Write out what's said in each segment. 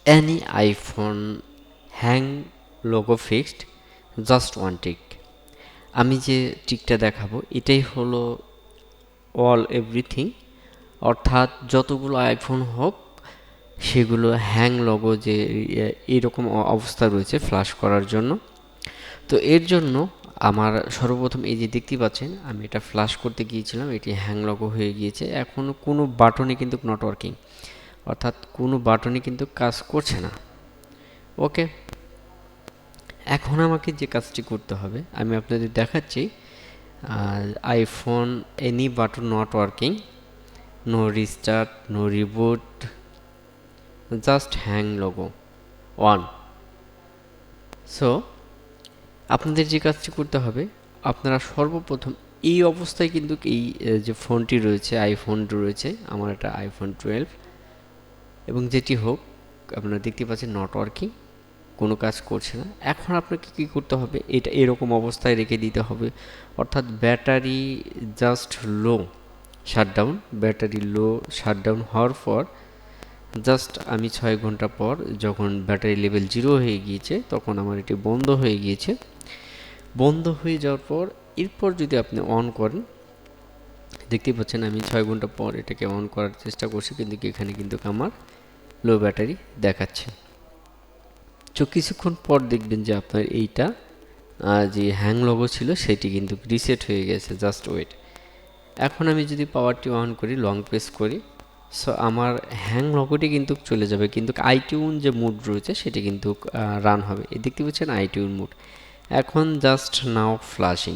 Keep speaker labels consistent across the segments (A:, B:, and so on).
A: any iPhone hang logo fixed, just one tick। আমি যে টিকটা দেখাবো এটাই হলো অল এভরিথিং, অর্থাৎ যতগুলো আইফোন হোক সেগুলো হ্যাং লোগো যে এরকম অবস্থা রয়েছে ফ্ল্যাশ করার জন্য। তো এর জন্য আমার সর্বপ্রথম এই যে দেখতে পাচ্ছেন আমি এটা ফ্ল্যাশ করতে গিয়েছিলাম, এটি হ্যাং লোগো হয়ে গিয়েছে। এখনও কোনো বাটনই কিন্তু নট ওয়ার্কিং, অর্থাৎ কোনো বাটনই কিন্তু কাজ করছে না। ওকে, এখন আমাকে যে কাজটি করতে হবে আমি আপনাদের দেখাচ্ছি। IPhone any button not working, no restart, no reboot, just hang logo one. So আপনাদের যে কাজটি করতে হবে, আপনারা সর্বপ্রথম এই অবস্থায় কিন্তু এই যে ফোনটি রয়েছে, আইফোন রয়েছে, আমার একটা আইফোন 12 এবং যেটি হোক আপনারা দেখতে পাচ্ছেন নট ওয়ার্কিং, কোনো কাজ করছে না। এখন আপনাকে কী করতে হবে, এটা এরকম অবস্থায় রেখে দিতে হবে, অর্থাৎ ব্যাটারি জাস্ট লো শাটডাউন। ব্যাটারি লো শাটডাউন হওয়ার পর জাস্ট আমি 6 ঘন্টা পর যখন ব্যাটারি লেভেল 0 হয়ে গিয়েছে তখন আমার এটি বন্ধ হয়ে গিয়েছে। বন্ধ হয়ে যাওয়ার পর এরপর যদি আপনি অন করেন, দেখতে পাচ্ছেন আমি 6 ঘন্টা পর এটাকে অন করার চেষ্টা করছি, কিন্তু এখানে কিন্তু আমার লো ব্যাটারি দেখাচ্ছে। তো কিছুক্ষণ পর দেখবেন যে আপনার এইটা যে হ্যাং লোগো ছিল সেটি কিন্তু রিসেট হয়ে গেছে। Just wait. এখন আমি যদি পাওয়ারটি অন করি, লং প্রেস করি, সো আমার হ্যাং লোগোটি কিন্তু চলে যাবে, কিন্তু আইটিউন যে মুড রয়েছে সেটি কিন্তু রান হবে। এই দেখতে পাচ্ছেন আইটিউন মুড। এখন just now flashing,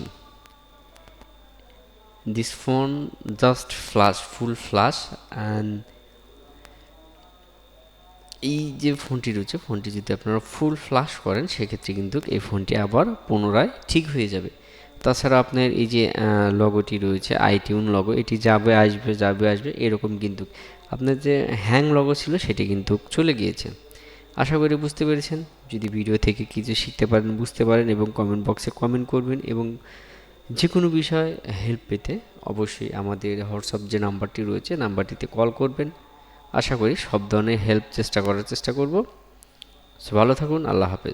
A: this phone just flash, full flash. And এই যে ফোনটি রয়েছে, ফোনটি যদি আপনারা ফুল ফ্লাশ করেন সেক্ষেত্রে কিন্তু এই ফোনটি আবার পুনরায় ঠিক হয়ে যাবে। তাছাড়া আপনার এই যে লগোটি রয়েছে আইটিউন লগো, এটি যাবে আসবে যাবে আসবে এরকম, কিন্তু আপনার যে হ্যাং লগো ছিল সেটি কিন্তু চলে গিয়েছে। আশা করি বুঝতে পেরেছেন। যদি ভিডিও থেকে কিছু শিখতে পারেন, বুঝতে পারেন এবং কমেন্ট বক্সে কমেন্ট করবেন, এবং যে কোনো বিষয় হেল্প পেতে অবশ্যই আমাদের হোয়াটসঅ্যাপ যে নাম্বারটি রয়েছে নাম্বারটিতে কল করবেন। আশা করি সব ধরনের হেল্প করার চেষ্টা করব। সো ভালো থাকুন, আল্লাহ হাফেজ।